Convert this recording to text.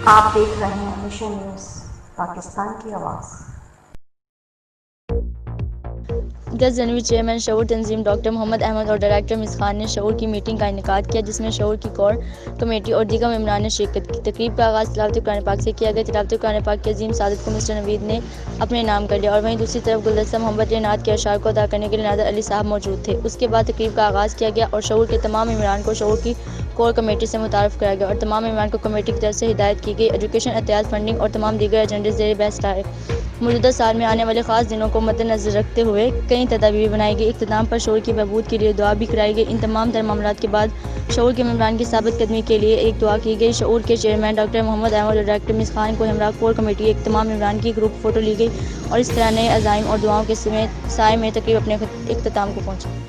आप देख रहे हैं मिशन न्यूज़ पाकिस्तान की आवाज़। 10 जनवरी चेयरमैन शऊर तंजीम डॉक्टर मोहम्मद अहमद और डायरेक्टर मिस खान ने शऊर की मीटिंग का इनेकाद किया, जिसमें शऊर की कोर कमेटी और दीगर मेम्बरान ने शिरकत की। तकरीब का आगाज़ तिलावत कुरान पाक से किया गया। तिलावत कुरान पाक की अजीम सादत को मिस्टर नवीद ने अपने नाम कर लिया और वहीं दूसरी तरफ गुलदस्ता मोहम्मद ने नात के अशार को अदा करने के लिए नादर अली साहब मौजूद थे। उसके बाद तकरीब का आगाज़ किया गया और शऊर के तमाम मेम्बरान को शऊर की कोर कमेटी से मुतारफ़ कराया गया और तमाम मेम्बरान को कमेटी की तरफ से हिदायत की गई। एजुकेशन, एहतियात, फंडिंग और तमाम दीगर एजेंडे ज़ेर बहस लाए। मौजूदा साल में आने वाले ख़ास दिनों को मद्देनज़र रखते हुए कई तदाबीर बनाई गई। इख्तिताम पर शऊर की बहबूद के लिए दुआ भी कराई गई। इन तमाम तर मामलात के बाद शऊर के मेम्बरान की साबित कदमी के लिए एक दुआ की गई। शऊर के चेयरमैन डॉक्टर मोहम्मद अहमद और डायरेक्टर मिस खान को हमरा कोर कमेटी के तमाम मेम्बरान की ग्रुप फ़ोटो ली गई और इस तरह नए अज़ाइम और दुआओं के साए में तकरीब अपने इख्तिताम को पहुँची।